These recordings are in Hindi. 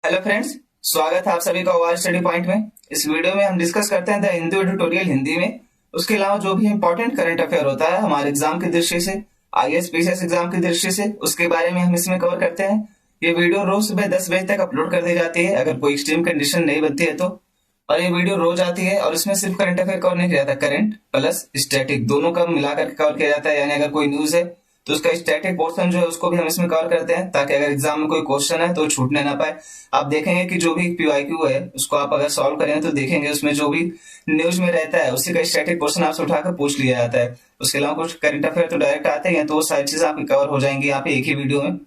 हेलो फ्रेंड्स, स्वागत है आप सभी का ओआर स्टडी पॉइंट में। इस वीडियो में हम डिस्कस करते हैं द हिंदू एडिटोरियल हिंदी में। उसके अलावा जो भी इंपॉर्टेंट करंट अफेयर होता है हमारे एग्जाम की दृष्टि से, आईएएस पीसीएस एग्जाम की दृष्टि से, उसके बारे में हम इसमें कवर करते हैं। ये वीडियो रोज सुबह 10 बजे तक अपलोड कर दी जाती है अगर कोई एक्सट्रीम कंडीशन नहीं बनती है तो। और ये वीडियो रोज आती है और इसमें सिर्फ करंट अफेयर कवर नहीं किया जाता, करंट प्लस स्टैटिक दोनों का मिलाकर कवर किया जाता है। यानी अगर कोई न्यूज है तो उसका स्टैटिक पोर्शन जो है उसको भी हम इसमें कवर करते हैं, ताकि अगर एग्जाम में कोई क्वेश्चन है तो छूटने ना पाए। आप देखेंगे कि जो भी पीवाईक्यू है उसको आप अगर सॉल्व करें तो देखेंगे उसमें जो भी न्यूज में रहता है उसी का स्टैटिक पोर्शन आपसे उठाकर पूछ लिया जाता है। उसके अलावा कुछ करंट अफेयर तो डायरेक्ट आते हैं, तो वो सारी चीजें आपकी कवर हो जाएंगी यहाँ पे एक ही वीडियो में।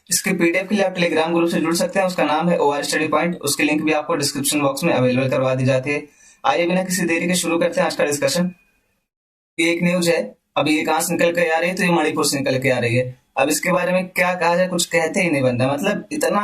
इसके पीडीएफ के लिए आप टेलीग्राम ग्रुप से जुड़ सकते हैं, उसका नाम है ओआर स्टडी पॉइंट। उसकी लिंक भी आपको डिस्क्रिप्शन बॉक्स में अवेलेबल करवा दी जाती है। आइए बिना किसी देरी के शुरू करते हैं आज का डिस्कशन। ये एक न्यूज है, अभी ये कहां से निकल के आ रही है, तो ये मणिपुर से निकल के आ रही है। अब इसके बारे में क्या कहा जाए, कुछ कहते ही नहीं बनता। मतलब इतना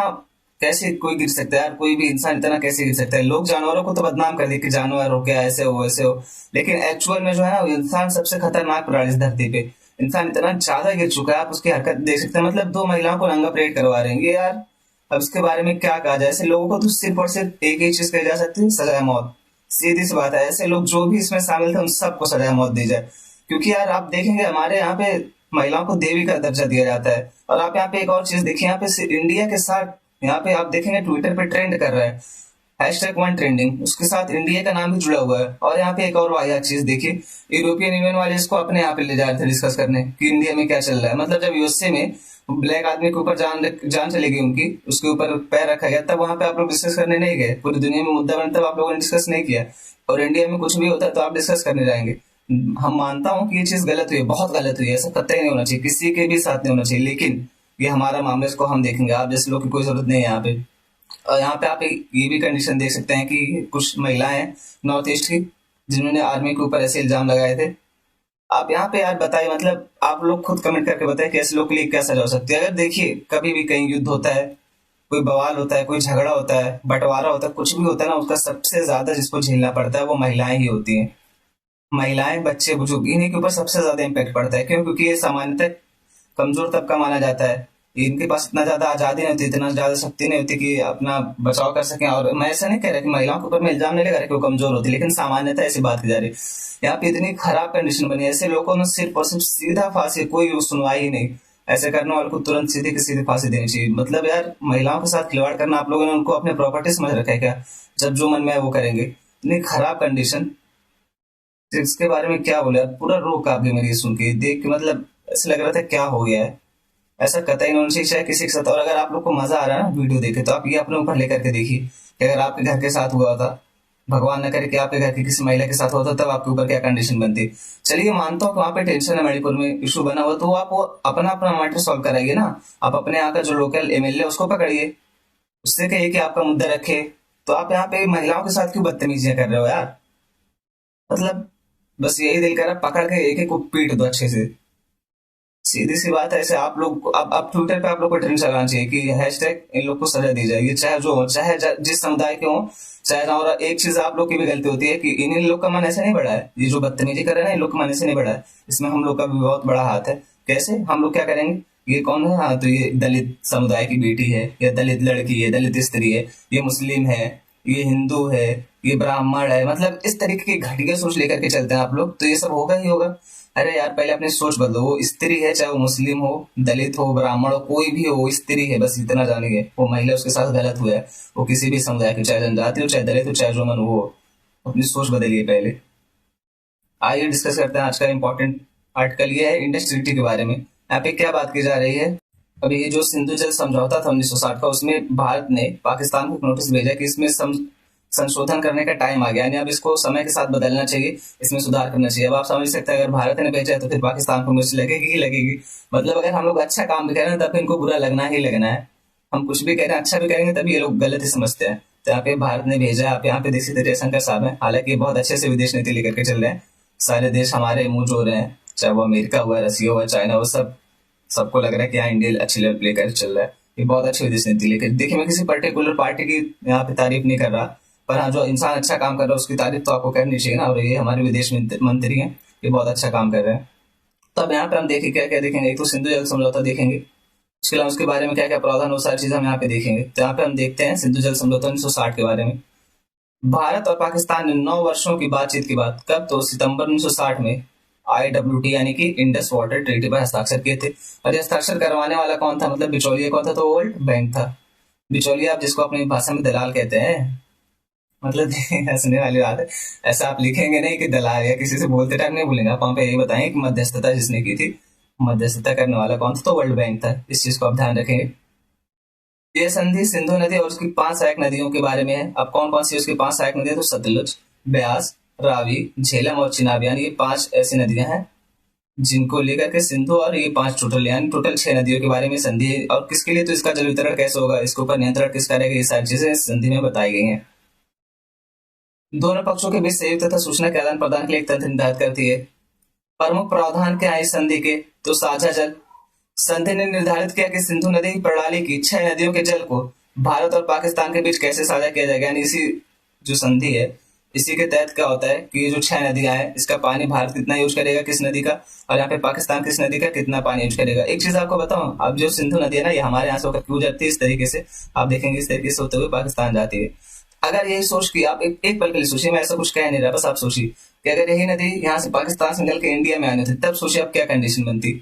कैसे कोई गिर सकता है यार, कोई भी इंसान इतना कैसे गिर सकता है। लोग जानवरों को तो बदनाम कर दे कि जानवर हो क्या, ऐसे हो वैसे हो, लेकिन एक्चुअल में जो है ना वो इंसान सबसे खतरनाक प्राणी इस धरती पे। इंसान इतना ज्यादा गिर चुका है, आप उसकी हरकत देख सकते हैं। मतलब दो महिलाओं को नंगा परेड करवा रहे हैं ये यार। अब इसके बारे में क्या कहा जाए, ऐसे लोगों को तो सिर्फ और सिर्फ एक ही चीज कही जा सकती है, सजा मौत। सीधी सी बात है, ऐसे लोग जो भी इसमें शामिल थे उन सबको सजा मौत दी जाए। क्योंकि यार आप देखेंगे हमारे यहाँ पे महिलाओं को देवी का दर्जा दिया जाता है। और आप यहाँ पे एक और चीज देखिए, यहाँ पे इंडिया के साथ यहाँ पे आप देखेंगे ट्विटर पे ट्रेंड कर रहा है #1 ट्रेंडिंग, उसके साथ इंडिया का नाम भी जुड़ा हुआ है। और यहाँ पे एक और वाहियात चीज देखिए, यूरोपियन यूनियन वाले इसको अपने यहाँ पे ले जा रहे थे डिस्कस करने कि इंडिया में क्या चल रहा है। मतलब जब यूएसए में ब्लैक आदमी के ऊपर जान चली गई उनकी, उसके ऊपर पैर रखा गया, तब वहां पे आप लोग डिस्कस करने नहीं गए। पूरी दुनिया में मुद्दा बना तब आप लोगों ने डिस्कस नहीं किया। और इंडिया में कुछ भी होता है तो आप डिस्कस करने जाएंगे। हम मानता हूं कि ये चीज गलत हुई है, बहुत गलत हुई है, ऐसा कतई नहीं होना चाहिए, किसी के भी साथ नहीं होना चाहिए। लेकिन ये हमारा मामला, इसको हम देखेंगे, आप जैसे लोग की कोई जरूरत नहीं है यहाँ पे। और यहाँ पे आप ये भी कंडीशन देख सकते हैं कि कुछ महिलाएं हैं नॉर्थ ईस्ट की जिन्होंने आर्मी के ऊपर ऐसे इल्जाम लगाए थे। आप यहाँ पे यार बताइए, मतलब आप लोग खुद कमेंट करके बताइए कि ऐसे लोग के लिए क्या सजा हो सकती है। अगर देखिए कभी भी कहीं युद्ध होता है, कोई बवाल होता है, कोई झगड़ा होता है, बंटवारा होता है, कुछ भी होता है ना, उसका सबसे ज्यादा जिसको झेलना पड़ता है वो महिलाएं ही होती हैं। महिलाएं, बच्चे, बुजुर्ग, इन्हीं के ऊपर सबसे ज्यादा इम्पैक्ट पड़ता है। क्यों? क्योंकि ये सामान्यतः कमजोर तबका माना जाता है। इनके पास इतना ज्यादा आजादी नहीं होती, इतना ज्यादा शक्ति नहीं होती कि अपना बचाव कर सकें। और मैं ऐसा नहीं कह रहा कि महिलाओं के ऊपर मैं इल्जाम नहीं लगा रहा कि वो कमजोर होती, लेकिन सामान्यतः ऐसी बात की जा रही है। यहाँ पे इतनी खराब कंडीशन बनी है, ऐसे लोगों ने सिर्फ और सिर्फ सीधा फांसी, कोई सुनवाई ही नहीं। ऐसे करने वालों को तुरंत सीधी की सीधी फांसी देनी चाहिए। मतलब यार महिलाओं के साथ खिलवाड़ करना, आप लोगों ने उनको अपने प्रॉपर्टी समझ रखा है क्या? जब जो मन में है वो करेंगे। इतनी खराब कंडीशन, इसके बारे में क्या बोले यार, पूरा रो कांप गया मेरी सुन के, देख के। मतलब ऐसा लग रहा था क्या हो गया है। ऐसा कतई नहीं होना चाहिए, चाहे किसी के साथ। और अगर आप लोग को मजा आ रहा है ना वीडियो देखे, तो आप ये अपने ऊपर लेकर के देखिए कि अगर आपके घर के साथ हुआ था, भगवान न करे कि आपके घर की किसी महिला के साथ होता, तब आपके ऊपर क्या कंडीशन बनती। चलिए मानता हूँ कि वहां पे टेंशन है, मणिपुर में इशू बना हुआ, तो आप वो अपना अपना मैटर सॉल्व कराइए ना। आप अपने यहाँ का जो लोकल एमएलए उसको पकड़िए, उससे कहिए कि आपका मुद्दा रखे। तो आप यहाँ पे महिलाओं के साथ क्यों बदतमीजियां कर रहे हो यार? मतलब बस यही दिल कर रहा है पकड़ के एक एक को पीट दो अच्छे से। सीधी सी बात है। ऐसे आप लोग अब ट्विटर पे आप लोग को ट्रेंड चलाना चाहिए कि #इन लोग को सजा दी जाएगी, चाहे जो हो, चाहे जिस समुदाय के हो, चाहे ना। और एक चीज आप लोग की भी गलती होती है कि इन लोग का मन ऐसे नहीं बढ़ा है, ये जो बदतमीजी कर रहे हैं ना, इन लोग का मन ऐसे नहीं बढ़ा है। इसमें हम लोग का भी बहुत बड़ा हाथ है। कैसे? हम लोग क्या करेंगे, ये कौन है, हाँ तो ये दलित समुदाय की बेटी है, या दलित लड़की है, दलित स्त्री है, ये मुस्लिम है, ये हिंदू है, ये ब्राह्मण है। मतलब इस तरीके की घटिया सोच लेकर के चलते हैं आप लोग, तो ये सब होगा ही होगा। अरे यार पहले अपनी सोच बदलो। वो स्त्री है, चाहे वो मुस्लिम हो, दलित हो, ब्राह्मण हो, कोई भी हो, वो स्त्री है, बस इतना जानिए। वो महिला, उसके साथ गलत हुआ है, वो किसी भी समुदाय की, चाहे जनजाति हो, चाहे दलित हो, चाहे जो मन हो। अपनी सोच बदलिए पहले। आइए डिस्कस करते हैं आज का इंपॉर्टेंट आर्टिकल। ये है इंडस ट्रीटी के बारे में। यहाँ पे क्या बात की जा रही है, अभी ये जो सिंधु जल समझौता था 1960 का, उसमें भारत ने पाकिस्तान को नोटिस भेजा कि इसमें संशोधन करने का टाइम आ गया, यानी अब इसको समय के साथ बदलना चाहिए, इसमें सुधार करना चाहिए। अब आप समझ सकते हैं, अगर भारत ने भेजा है तो फिर पाकिस्तान को मिर्च लगेगी ही लगेगी। मतलब अगर हम लोग अच्छा काम भी करें ना, तब इनको बुरा लगना ही लगना है। हम कुछ भी कह रहे हैं, अच्छा भी करेंगे, तभी ये लोग गलत ही समझते हैं। तो यहाँ पे भारत ने भेजा है। आप यहाँ पे देख सकते जयशंकर साहब है, हालांकि ये बहुत अच्छे से विदेश नीति लेकर के चल रहे हैं। सारे देश हमारे मुंह जो रहे हैं, चाहे वो अमेरिका हुआ, रसिया हुआ, चाइना हुआ, सबको लग रहा है कि यहाँ इंडिया अच्छी लेवल प्ले कर चल रहा है। ये बहुत अच्छी विदेश नीति लेकर। देखिए मैं किसी पर्टिकुलर पार्टी की यहाँ पे तारीफ नहीं कर रहा, पर हाँ जो इंसान अच्छा काम कर रहा है उसकी तारीफ तो आपको करनी चाहिए ना। और ये हमारे विदेश मंत्री हैं, ये बहुत अच्छा काम कर रहे हैं। तो अब यहाँ पे हम देखें क्या क्या देखेंगे। एक तो सिंधु जल समझौता देखेंगे, उसके अलावा उसके बारे में क्या क्या प्रावधान, वो सारी चीजें हम यहाँ पे देखेंगे। तो यहाँ पे हम देखते हैं सिंधु जल समझौता 1960 के बारे में। भारत और पाकिस्तान ने 9 वर्षों की बातचीत के बाद कब, तो सितंबर 1960 में IWT यानी कि इंडस वाटर ट्रीटी पर हस्ताक्षर किए थे। और ये हस्ताक्षर करवाने वाला कौन था, मतलब बिचौलिया कौन था, तो वर्ल्ड बैंक था। बिचौलिया आप जिसको अपनी भाषा में दलाल कहते हैं, मतलब हंसने वाली बात है, ऐसा आप लिखेंगे नहीं कि दलाल, या किसी से बोलते टाइम नहीं भूलेंगे आप, वहां पे यही बताएंगे कि मध्यस्थता जिसने की थी, मध्यस्थता करने वाला कौन था, तो वर्ल्ड बैंक था। इस चीज को आप ध्यान रखेंगे। ये संधि सिंधु नदी और उसकी 5 सहायक नदियों के बारे में है। अब कौन कौन सी उसकी 5 सहायक नदियां, तो सतलुज, ब्यास, रावी, झेलम और चिनाब, यानी ये 5 ऐसी नदियां हैं जिनको लेकर के सिंधु, और ये 5 टोटल, यानी टोटल 6 नदियों के बारे में संधि है। और किसके लिए, तो इसका जल वितरण कैसे होगा, इसके ऊपर नियंत्रण किस करेगा, ये सारी चीजें संधि में बताई गई हैं। दोनों पक्षों के बीच संयुक्त तथा सूचना के आदान प्रदान के लिए एक तंत्र निर्धारित करती है। प्रमुख प्रावधान क्या है इस संधि के, तो साझा जल। संधि ने निर्धारित किया कि सिंधु नदी की प्रणाली की 6 नदियों के जल को भारत और पाकिस्तान के बीच कैसे साझा किया जाएगा। यानी इसी जो संधि है, इसी के तहत क्या होता है कि ये जो 6 नदियां हैं, इसका पानी भारत कितना यूज करेगा, किस नदी का, और यहाँ पे पाकिस्तान किस नदी का कितना पानी यूज करेगा। एक चीज आपको बताऊं, अब जो सिंधु नदी है ना, ये हमारे यहाँ से होकर क्यों जाती है इस तरीके से, आप देखेंगे इस तरीके से होते हुए पाकिस्तान जाती है। अगर यही सोच की आप एक पल के लिए सोचिए, मैं ऐसा कुछ कह नहीं रहा, बस आप सोचिए कि अगर यही नदी यहाँ से पाकिस्तान से निकल के इंडिया में आनी थी, तब सोचिए आप क्या कंडीशन बनती।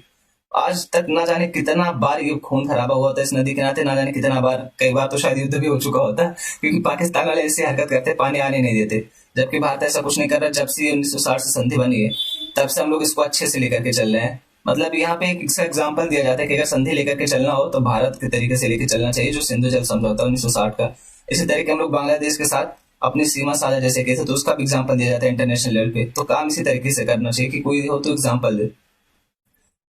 आज तक ना जाने कितना बार ये खून खराबा हुआ था इस नदी के नाते, ना जाने कितना बार, कई बार तो शायद युद्ध भी हो चुका होता, क्योंकि पाकिस्तान वाले ऐसी हरकत करते, पानी आने नहीं देते, जबकि भारत ऐसा कुछ नहीं कर रहा। जब से 1960 से संधि बनी है, तब से हम लोग इसको अच्छे से लेकर के चल रहे हैं। मतलब यहाँ पे एक इसका एग्जाम्पल दिया जाता है कि अगर संधि लेकर के चलना हो तो भारत के तरीके से लेकर चलना चाहिए, जो सिंधु जल समझौता 1960 का। इसी तरीके हम लोग बांग्लादेश के साथ अपनी सीमा साझा जैसे किए थे, तो उसका भी एग्जाम्पल दिया जाता है इंटरनेशनल लेवल पे। तो काम इसी तरीके से करना चाहिए कि कोई हो तो एग्जाम्पल दे।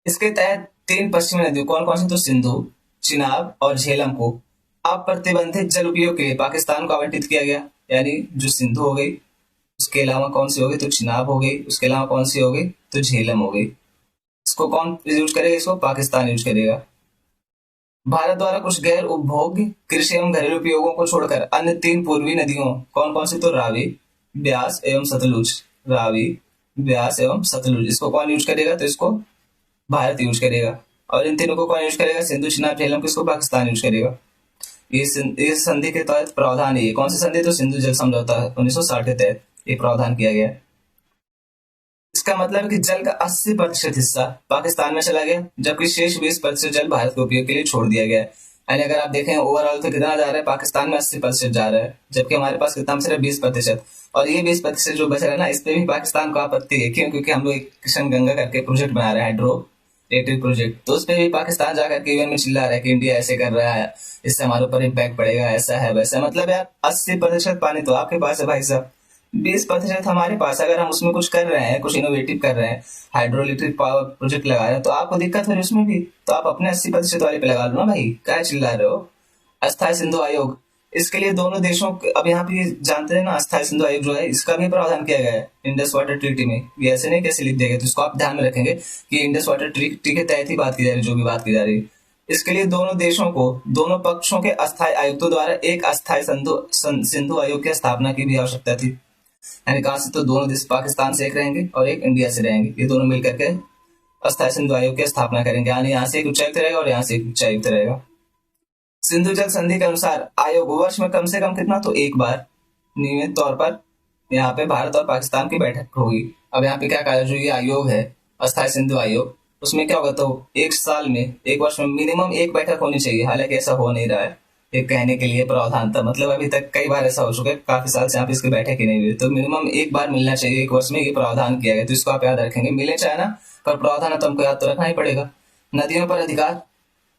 इसके तहत 3 पश्चिमी नदियों, कौन कौन सी, तो सिंधु, चिनाब और झेलम को अप्रतिबंधित जल उपयोग के लिए पाकिस्तान को आवंटित किया गया। यानी जो सिंधु हो गई, उसके अलावा कौन सी हो गई, तो चिनाब हो गई, उसके अलावा कौन सी हो गई, तो झेलम हो गई। इसको कौन यूज करेगा, इसको पाकिस्तान यूज करेगा। भारत द्वारा कुछ गैर उपभोग कृषि एवं घरेलू उपयोगों को छोड़कर अन्य 3 पूर्वी नदियों, कौन कौन सी, तो रावी, ब्यास एवं सतलुज, रावी, ब्यास एवं सतलुज, इसको कौन यूज करेगा, तो इसको भारत यूज करेगा। और इन तीनों को कौन यूज करेगा, सिंधु, चिनाब, झेलम, किसको, पाकिस्तान यूज करेगा। ये संधि के तहत प्रावधान है। कौन सी संधि, तो सिंधु जल समझौता 1960 के तहत ये प्रावधान किया गया। इसका मतलब है कि जल का 80% हिस्सा पाकिस्तान में चला गया, जबकि शेष 20% जल भारत के उपयोग के लिए छोड़ दिया गया। यानी अगर आप देखें ओवरऑल तो कितना जा रहा है, पाकिस्तान में 80% जा रहा है, जबकि हमारे पास कितना सिर्फ 20%। और ये 20% जो बच रहा है ना, इस पे भी पाकिस्तान को आपत्ति है। क्यों, क्योंकि हम लोग एक किशन गंगा करके प्रोजेक्ट बना रहे हैं, हाइड्रो इलेक्ट्रिक प्रोजेक्ट, तो उस पर भी पाकिस्तान जाकर के यूएन में चिल्ला रहा है कि इंडिया ऐसे कर रहा है, इससे हमारे ऊपर इम्पैक्ट पड़ेगा, ऐसा है वैसा। मतलब यार 80% पानी तो आपके पास है भाई साहब, 20% हमारे पास। अगर हम उसमें कुछ कर रहे हैं, कुछ इनोवेटिव कर रहे हैं, हाइड्रो इलेक्ट्रिक पावर प्रोजेक्ट लगा रहे हैं, तो आपको दिक्कत हो रही है उसमें भी, तो आप अपने 80% वाले पे लगा लो ना भाई, क्या चिल्ला रहे हो। अस्थायी सिंधु आयोग, इसके लिए दोनों देशों, अब यहाँ पे जानते हैं ना, अस्थायी सिंधु आयोग जो है, इसका भी प्रावधान किया गया है इंडस वाटर ट्रीटी में। ये ऐसे नहीं कैसे लिख देगा, तो इसको आप ध्यान में रखेंगे कि इंडस वाटर ट्रीटी के तहत ही बात की जा रही है, जो भी बात की जा रही है। इसके लिए दोनों देशों को, दोनों पक्षों के अस्थायी आयुक्तों द्वारा एक अस्थायी सिंधु आयोग की स्थापना की भी आवश्यकता थी। यानी कहां से, तो दोनों देश पाकिस्तान से एक रहेंगे और एक इंडिया से रहेंगे, ये दोनों मिलकर के अस्थायी सिंधु आयोग की स्थापना करेंगे। यानी यहाँ से एक उच्चायुक्त रहेगा और यहाँ से एक उच्चायुक्त रहेगा। सिंधु जल संधि के अनुसार आयोग वर्ष में कम से कम कितना, तो एक बार नियमित तौर पर यहाँ पे भारत और पाकिस्तान की बैठक होगी। अब यहाँ पे क्या कहा, जो ये आयोग है अस्थायी सिंधु आयोग, उसमें क्या होगा, तो एक साल में, एक वर्ष में मिनिमम एक बैठक होनी चाहिए। हालांकि ऐसा हो नहीं रहा है, एक कहने के लिए प्रावधान था, मतलब अभी तक कई बार ऐसा हो चुका है, काफी साल से यहाँ पे इसकी बैठक ही नहीं हुई। तो मिनिमम एक बार मिलना चाहिए एक वर्ष में, ये प्रावधान किया गया। तो इसको आप याद रखेंगे, मिले चाहे ना, पर प्रावधान तो हमको याद तो रखना ही पड़ेगा। नदियों पर अधिकार,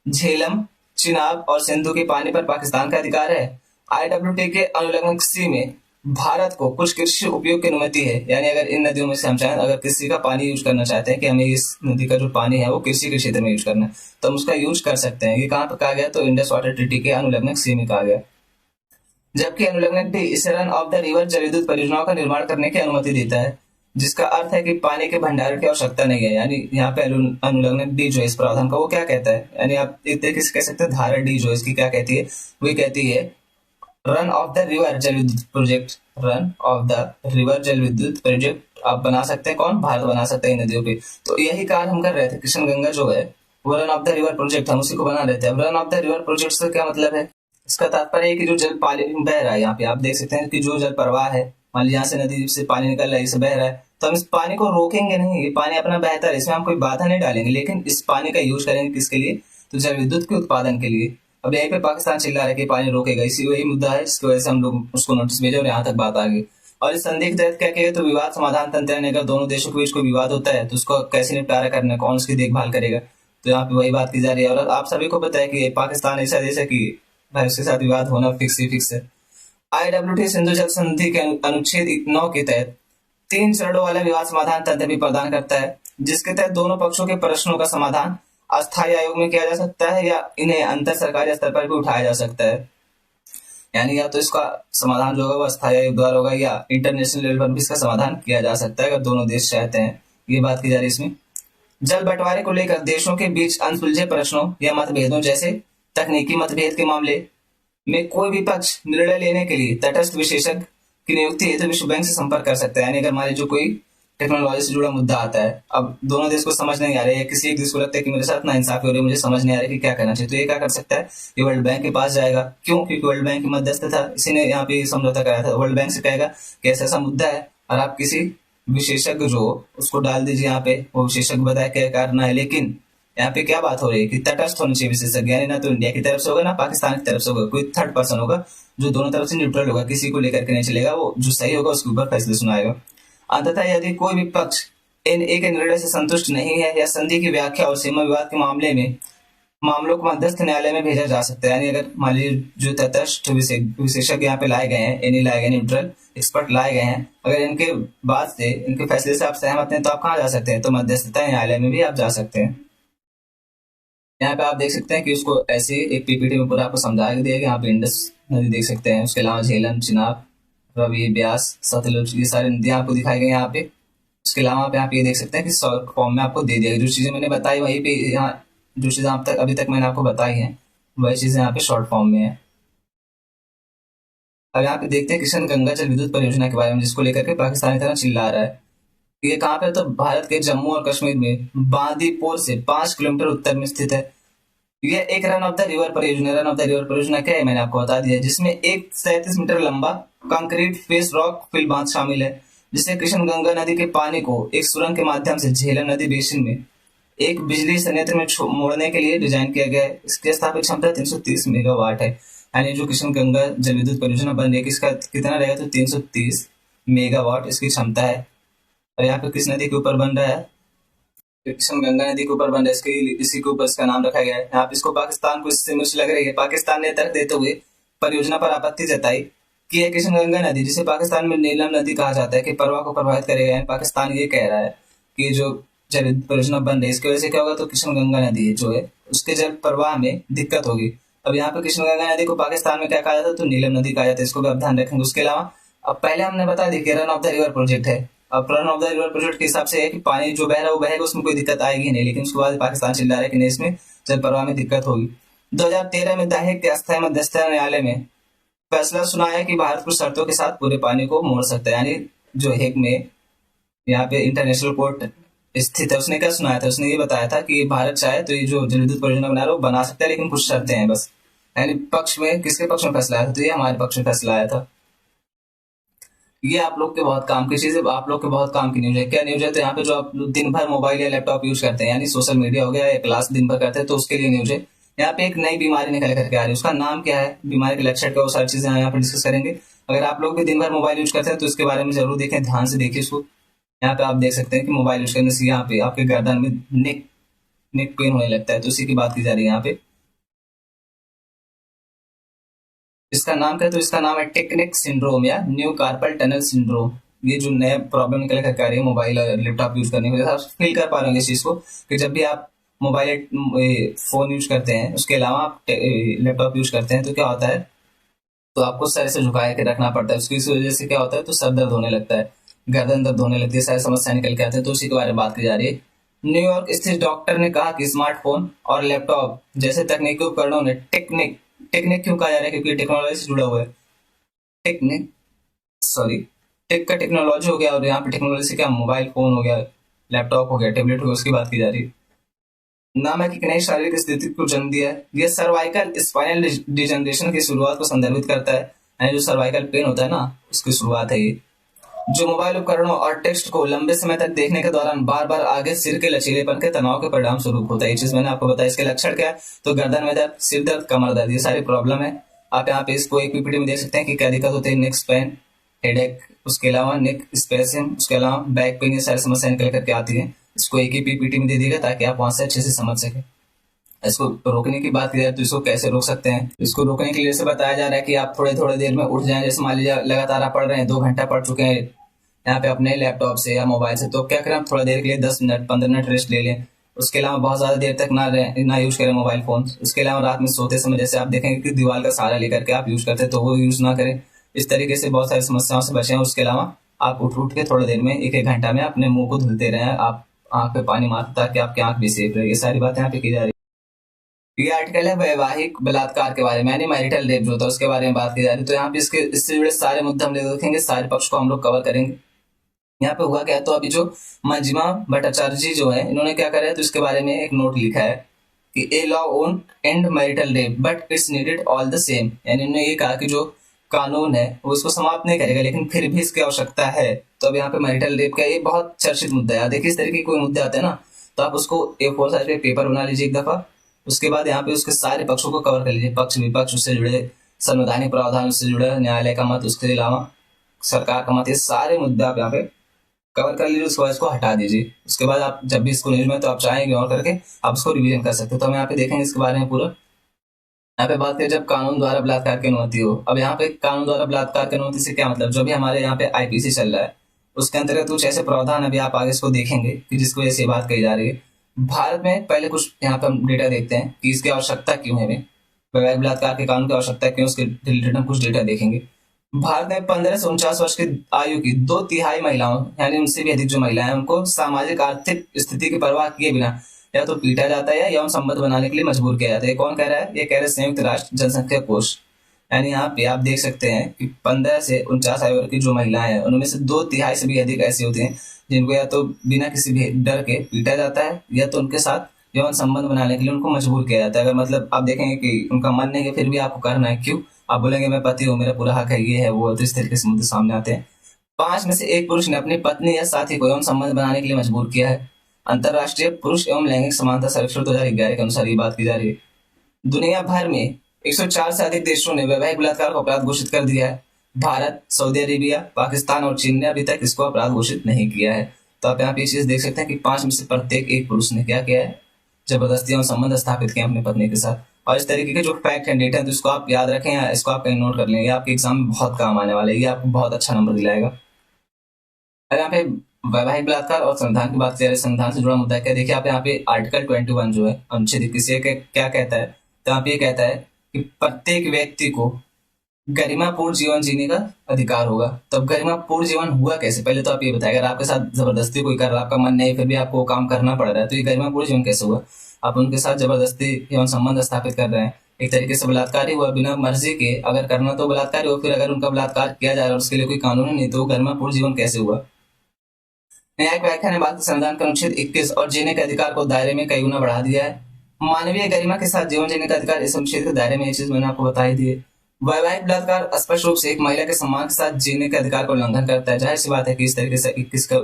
झेलम, चिनाब और सिंधु के पानी पर पाकिस्तान का अधिकार है। IWT के अनुलग्न सी में भारत को कुछ कृषि उपयोग की अनुमति है। यानी अगर इन नदियों में से हम चाहें, अगर किसी का पानी यूज करना चाहते हैं कि हमें इस नदी का जो पानी है वो कृषि के क्षेत्र में यूज करना है, तो हम उसका यूज कर सकते हैं। ये कहाँ पर कहा गया, तो इंडस वाटर ट्रीटी के अनुलग्न सी में कहा गया। जबकि अनुलग्नक डी इसे रन ऑफ द रिवर जल विद्युत परियोजनाओं का निर्माण करने की अनुमति देता है, जिसका अर्थ है कि पानी के भंडारण की आवश्यकता नहीं है। यानी यहाँ पे अनुलग्नक डी जो है इस प्रावधान का, वो क्या कहता है, यानी आप एक तरीके से कह सकते हैं धारा डी जो है इसकी क्या कहती है, वो कहती है रन ऑफ द रिवर जल विद्युत project, run of the river जल विद्युत प्रोजेक्ट आप बना सकते हैं, कौन, भारत बना सकता है इन नदियों पे। तो यही कार्य हम कर रहे थे। कृष्ण गंगा जो है वो run of the river project, हम उसी को बना रहे थे। अब run of the river project से क्या मतलब है? इसका तात्पर्य है कि जो जल पानी बह रहा है, यहाँ पे आप देख सकते हैं कि जो जल प्रवाह है, मान लीजिए यहाँ से नदी से पानी निकल रहा है, इसे बह रहा है, तो हम इस पानी को रोकेंगे नहीं, ये पानी अपना बहता है, इसमें हम कोई बाधा नहीं डालेंगे, लेकिन इस पानी का यूज करेंगे किसके लिए? तो जल विद्युत के उत्पादन के लिए। अब यहीं पे पाकिस्तान चिल्ला रहा है कि पानी रोकेगा, इसी वही मुद्दा है जिसकी वजह से हम लोग उसको नोटिस भेजे और यहाँ तक बात आ गई। और इस संधि के तहत क्या किया, तो विवाद समाधान तंत्र, यानी अगर दोनों देशों के बीच कोई विवाद होता है तो उसको कैसे निपटारा करना, कौन उसकी देखभाल करेगा, तो यहाँ पे वही बात की जा रही है। और आप सभी को पता है कि पाकिस्तान ऐसा देश है कि भाई उसके साथ विवाद होना फिक्स ही फिक्स है। IWT सिंधु जल संधि के अनुच्छेद 9 के तहत 3 चरणों वाला विवाद समाधान तंत्र भी प्रदान करता है, जिसके तहत दोनों पक्षों के प्रश्नों का समाधान अस्थायी आयोग में किया जा सकता है या इन्हें अंतर सरकारी स्तर पर भी उठाया जा सकता है। यानी या तो इसका समाधान जो होगा वो अस्थायी आयोग द्वारा होगा या इंटरनेशनल लेवल पर भी इसका समाधान किया जा सकता है अगर दोनों देश चाहते हैं। ये बात की जा रही है इसमें। जल बंटवारे को लेकर देशों के बीच अनसुलझे प्रश्नों या मतभेदों जैसे तकनीकी मतभेद के मामले में कोई भी पक्ष निर्णय लेने के लिए तटस्थ विशेषज्ञ की नियुक्ति हेतु विश्व बैंक से संपर्क कर सकता है। यानी अगर मान लीजिए कोई टेक्नोलॉजी से जुड़ा मुद्दा आता है, अब दोनों देश को समझ नहीं आ रहा है, किसी एक देश को लगता है कि मेरे साथ ना इंसाफी हो रही है, मुझे समझ नहीं आ रहा है कि क्या करना चाहिए, तो ये क्या कर सकता है, ये वर्ल्ड बैंक के पास जाएगा। क्यों? क्योंकि वर्ल्ड बैंक की मध्यस्थ था, इसी ने यहाँ पे समझौता कराया था। वर्ल्ड बैंक से कहेगा कि ऐसा ऐसा मुद्दा है और आप किसी विशेषज्ञ जो उसको डाल दीजिए यहाँ पे, वो विशेषज्ञ बताया क्या करना है। लेकिन यहाँ पे क्या बात हो रही है कि तटस्थ होना चाहिए विशेषज्ञ, यानी ना तो इंडिया की तरफ से होगा ना पाकिस्तान की तरफ से होगा, कोई थर्ड पर्सन होगा जो दोनों तरफ से न्यूट्रल होगा, किसी को लेकर के नहीं चलेगा, वो जो सही होगा उसके ऊपर फैसले सुनाएगा। अंततः यदि कोई भी पक्ष NA के निर्णय से संतुष्ट नहीं है या संधि की व्याख्या और सीमा विवाद के मामलों को मध्यस्थ न्यायालय में भेजा जा सकता है। यानी अगर मान लीजिए जो तटस्थ विशेषज्ञ यहाँ पे लाए गए हैं, NA लाए गए, न्यूट्रल एक्सपर्ट लाए गए हैं, अगर इनके बात से, इनके फैसले से आप सहमत हैं तो आप कहाँ जा सकते हैं? तो मध्यस्थता न्यायालय में भी आप जा सकते हैं। यहाँ पे आप देख सकते हैं कि उसको ऐसे एक PPT में पूरा आपको समझा दिया गया। यहाँ पे इंडस नदी देख सकते हैं, उसके अलावा झेलम, चिनाब, रवि, ब्यास, सतलुज, ये सारी नदियां आपको दिखाई गई यहाँ पे। उसके अलावा पे आप ये देख सकते हैं कि शॉर्ट फॉर्म में आपको दे दिया गया, जो चीजें मैंने बताई वहीं पे, यहाँ जो चीजें आप तक अभी तक मैंने आपको बताई हैं वही चीजें यहाँ पे शॉर्ट फॉर्म में है। अब यहाँ पे देखते हैं किशन गंगा जल विद्युत परियोजना के बारे में, जिसको लेकर के पाकिस्तान इतना चिल्ला रहा है। ये कहाँ पे? तो भारत के जम्मू और कश्मीर में बांदीपोर से 5 किलोमीटर उत्तर में स्थित है। ये एक रन ऑफ द रिवर परियोजना। रन ऑफ द रिवर परियोजना क्या है मैंने आपको बता दिया, जिसमें एक 37 मीटर लंबा कंक्रीट फेस रॉक फिल बांध शामिल है, जिससे कृष्ण गंगा नदी के पानी को एक सुरंग के माध्यम से झेलम नदी बेसिन में एक बिजली संयंत्र में मोड़ने के लिए डिजाइन किया गया है। इसकी स्थापित क्षमता 330 मेगावाट है। यानी जो कृष्ण गंगा जल विद्युत परियोजना बन रही है, इसका कितना रहेगा? तो 330 मेगावाट इसकी क्षमता है। और यहाँ पे किस नदी के ऊपर बन रहा है? कृष्ण गंगा नदी के ऊपर बन रहा है, इसके इसी के ऊपर इसका नाम रखा गया है। यहाँ पे इसको पाकिस्तान को इससे मुझे लग रही है, पाकिस्तान ने तर्क देते हुए परियोजना पर आपत्ति जताई कि यह कृष्ण गंगा नदी, जिसे पाकिस्तान में नीलम नदी कहा जाता है, कि प्रवाह को प्रभावित करेगा। पाकिस्तान ये कह रहा है कि जो जल विद्युत परियोजना बन रही है इसकी वजह से क्या होगा, तो कृष्ण गंगा नदी जो है उसके जल प्रवाह में दिक्कत होगी। अब यहाँ पे कृष्ण गंगा नदी को पाकिस्तान में क्या कहा जाता है? तो नीलम नदी कहा जाता है, इसको भी आप ध्यान रखेंगे। उसके अलावा अब पहले हमने बता दिया कि run of the river project है। अब run of the river project के हिसाब से है कि पानी जो बह रहा है वो बहेगा, उसमें कोई दिक्कत आएगी नहीं, लेकिन उसके बाद पाकिस्तान चिल्ला रहा है कि नहीं, इसमें जल प्रवाह में दिक्कत होगी। 2013 में द हेग के अस्थायी मध्यस्थता न्यायालय में फैसला सुनाया कि भारत कुछ शर्तों के साथ पूरे पानी को मोड़ सकता है। यानी जो हेग में यहाँ पे इंटरनेशनल कोर्ट स्थित है, उसने क्या सुनाया था? उसने ये बताया था कि भारत चाहे तो ये जो जल विद्युत परियोजना बना रहा है वो बना सकता है, लेकिन कुछ शर्तें हैं बस। यानी पक्ष में, किसके पक्ष में फैसला आया था? तो ये हमारे पक्ष में फैसला आया था। ये आप लोग के बहुत काम की चीज है, आप लोग के बहुत काम की न्यूज है। क्या न्यूज है? तो यहाँ पे जो आप दिन भर मोबाइल या लैपटॉप यूज करते हैं, यानी सोशल मीडिया हो गया या क्लास दिन भर करते हैं, तो उसके लिए न्यूज है। यहाँ पे एक नई बीमारी निकल करके आ रही है, उसका नाम क्या है, बीमारी के लक्षण क्या, वो सारी चीजें यहाँ पे डिस्कस करेंगे। अगर आप लोग भी दिन भर मोबाइल यूज करते हैं तो इसके बारे में जरूर देखें, ध्यान से देखिए इसको। यहाँ पे आप देख सकते हैं कि मोबाइल यूज करने से यहाँ पे आपके गर्दन में नेक पेन होने लगता है, तो उसी की बात की जा रही है यहाँ पे। इसका नाम क्या है? तो इसका नाम है टेक्निक सिंड्रोम या न्यू कार्पल टनल सिंड्रोम। ये जो नया प्रॉब्लम निकल कर आ रही है मोबाइल और लैपटॉप यूज करने की वजह से, आप फील कर पा रहे होंगे इस चीज को कि जब भी आप मोबाइल फोन यूज करते हैं, उसके अलावा आप लैपटॉप यूज करते हैं, तो क्या होता है, तो आपको सर से झुका के रखना पड़ता है। उसकी वजह से क्या होता है, तो सर दर्द होने लगता है, गर्दन दर्द होने लगती है, सारी समस्या निकल के आते हैं। तो उसी के बारे में बात की जा रही है। न्यूयॉर्क स्थित डॉक्टर ने कहा कि स्मार्टफोन और लैपटॉप जैसे तकनीकी उपकरणों ने टेक्निक क्यों कहा जा रहा है? क्योंकि टेक्नोलॉजी से जुड़ा हुआ है। टेक्निक सॉरी टेक का टेक्नोलॉजी हो गया, और यहाँ पे टेक्नोलॉजी से क्या, मोबाइल फोन हो गया, लैपटॉप हो गया, टेबलेट हो गया, उसकी बात की जा रही है। नामक एक नई शारीरिक स्थिति को जन्म दिया है। यह सर्वाइकल स्पाइनल डिजनरेशन की शुरुआत को संदर्भित करता है, यानी जो सर्वाइकल पेन होता है ना, उसकी शुरुआत है ये। जो मोबाइल उपकरणों और टेक्स्ट को लंबे समय तक देखने के दौरान बार बार आगे सिर के लचीलेपन के तनाव के परिणाम स्वरूप होता है। ये चीज मैंने आपको बताया। इसके लक्षण क्या है? तो गर्दन में दर्द, सिर दर्द, कमर दर्द, ये सारी प्रॉब्लम है। आप यहाँ पे इसको एक पीपीटी में देख सकते हैं कि क्या दिक्कत होती है। नेक पेन, हेडेक, उसके अलावा नेक स्पेसिम, उसके अलावा बैक पेन, ये सारी समस्या निकल करके आती है। इसको एक ही पीपीटी में दे दिएगा ताकि आप वहां से अच्छे से समझ सके। इसको रोकने की बात की जाए तो इसको कैसे रोक सकते हैं? इसको रोकने के लिए जैसे बताया जा रहा है कि आप थोड़े थोड़े देर में उठ जाएं। जैसे मान लीजिए लगातार आप पढ़ रहे हैं, 2 घंटा पढ़ चुके हैं यहाँ पे अपने लैपटॉप से या मोबाइल से, तो क्या करें, आप थोड़ा देर के लिए 10 मिनट 15 मिनट रेस्ट ले लें। उसके अलावा बहुत ज्यादा देर तक ना यूज करें मोबाइल फोन। उसके अलावा रात में सोते समय जैसे आप देखेंगे कि दीवार का सहारा लेकर के आप यूज करते हैं, तो वो यूज ना करें। इस तरीके से बहुत सारी समस्याओं से बचें। उसके अलावा आप उठ उठ के थोड़ी देर में 1-1 घंटा में अपने मुंह को धुलते रहें। आप आंख पे पानी मारते ताकि आपकी आंख भी सेफ रहे। ये सारी बातें यहाँ पे की जा रही है। ये आर्टिकल है वैवाहिक बलात्कार के बारे में, यानी मैरिटल रेप जो होता है उसके बारे में बात की जा रही है। तो यहाँ पे इससे जुड़े सारे मुद्दे हम देखेंगे, सारे पक्ष को हम लोग कवर करेंगे। यहाँ पे हुआ क्या है, तो अभी जो मंजिमा भट्टाचार्य जी जो है, इन्होंने क्या करा है, तो इसके बारे में एक नोट लिखा है कि a law on and marital rape but it's needed all the same, यानी इन्होंने ये कहा कि जो कानून है वो इसको समाप्त नहीं करेगा, लेकिन फिर भी इसकी आवश्यकता है। तो अब यहाँ पे मैरिटल रेप का ये बहुत चर्चित मुद्दा है। देखिए इस तरीके के कोई मुद्दे आते हैं ना, तो आप उसको A4 साइज पे पेपर बना लीजिए एक दफा। उसके बाद यहाँ पे उसके सारे पक्षों को कवर कर लीजिए, पक्ष विपक्ष, उससे जुड़े संवैधानिक प्रावधान, उससे जुड़े न्यायालय का मत, उसके अलावा सरकार का मत, ये सारे मुद्दे आप यहाँ पे कवर कर लीजिए। उसके बाद इसको हटा दीजिए। उसके बाद आप जब भी इसको न्यूज में तो आप चाहेंगे और करके आप इसको रिवीजन कर सकते हो। तो हम यहाँ पे देखेंगे इसके बारे में पूरा। यहाँ पे बात करें जब कानून द्वारा बलात्कार की अनुमति हो। अब यहाँ पे कानून द्वारा बलात्कार की अनुमति से क्या मतलब, जो भी हमारे यहाँ पे आईपीसी चल रहा है उसके अंतर्गत कुछ ऐसे प्रावधान अभी आप आगे इसको देखेंगे कि जिसकी वजह से बात कही जा रही है। भारत में पहले कुछ यहाँ पे हम डेटा देखते हैं कि इसकी आवश्यकता क्यों है, वैवाहिक बलात्कार के कानून की आवश्यकता क्यों, उसके रिलेटेड हम कुछ डेटा देखेंगे। भारत में 15 से 49 वर्ष की आयु की 2/3 महिलाओं, यानी उनसे भी अधिक जो महिलाएं हैं, उनको सामाजिक आर्थिक स्थिति की परवाह किए बिना या तो पीटा जाता है या यौन संबंध बनाने के लिए मजबूर किया जाता है। कौन कह रहा है? ये कह रहे हैं संयुक्त राष्ट्र जनसंख्या कोष। यानी यहाँ पे आप देख सकते हैं कि 15 से 49 आयु वर्ग की जो महिलाएं हैं, उनमें से 2/3 से भी अधिक ऐसी होती हैं जिनको या तो बिना किसी भी डर के पीटा जाता है या तो उनके साथ यौन संबंध बनाने के लिए उनको मजबूर किया जाता है। अगर मतलब आप देखेंगे कि उनका मन नहीं है फिर भी आपको करना है, क्यों? आप बोलेंगे मैं पति हूँ, मेरा पूरा हक है, ये है वो, तो इस तरीके से मुद्दे सामने आते हैं। 5 में से 1 पुरुष ने अपनी पत्नी या साथी को यौन संबंध बनाने के लिए मजबूर किया है। अंतरराष्ट्रीय पुरुष एवं लैंगिक समानता सर्वेक्षण 2011 के अनुसार ये बात की जा रही है। दुनिया भर में 104 से अधिक देशों ने वैवाहिक बलात्कार को अपराध घोषित कर दिया है। भारत, सऊदी अरेबिया, पाकिस्तान और चीन ने अभी तक इसको अपराध घोषित नहीं किया है। तो आप यहाँ पे चीज देख सकते हैं कि 5 में से प्रत्येक 1 पुरुष ने क्या किया है, जबरदस्ती और संबंध स्थापित किया अपनी पत्नी के साथ। और इस तरीके के जो फैक्ट एंड डेटा है तो इसको आप याद रखें या इसको आप कहीं नोट कर लेंगे, आपके एग्जाम में बहुत काम आने वाले, ये आपको बहुत अच्छा नंबर दिलाएगा। अगर यहाँ पे वैवाहिक बलात्कार और संविधान की बात करें, संविधान से जुड़ा मुद्दा है क्या, देखिए आप यहाँ पे आर्टिकल 21 जो है अनुच्छेद 21 क्या कहता है, तो यहाँ पे ये कहता है कि प्रत्येक व्यक्ति को गरिमापूर्ण जीवन जीने का अधिकार होगा। तो अब गरिमापूर्ण जीवन हुआ कैसे, पहले तो आप ये बताइए। अगर आपके साथ जबरदस्ती कोई कर रहा है, आपका मन नहीं फिर भी आपको वो काम करना पड़ रहा है, तो ये गरिमापूर्ण जीवन कैसे हुआ? आप उनके साथ जबरदस्ती एवं संबंध स्थापित कर रहे हैं, एक तरीके से बलात्कार ही हुआ बिना मर्जी के। अगर करना तो बलात्कार ही हो, फिर अगर उनका बलात्कार किया जा रहा है और उसके लिए कोई कानून नहीं, तो गरिमापूर्ण जीवन कैसे हुआ? न्यायिक व्याख्या ने बात संविधान के अनुच्छेद 21 और जीने के अधिकार को दायरे में कई गुना बढ़ा दिया है। मानवीय गरिमा के साथ जीवन जीने का अधिकार इस अनुच्छेद के दायरे में, ये चीज मैंने आपको बताई दी है। वैवाहिक बलात्कार स्पष्ट रूप से एक महिला के सम्मान के साथ जीने के अधिकार को उल्लंघन करता है। जाहिर सी बात है कि इस तरीके से 21 का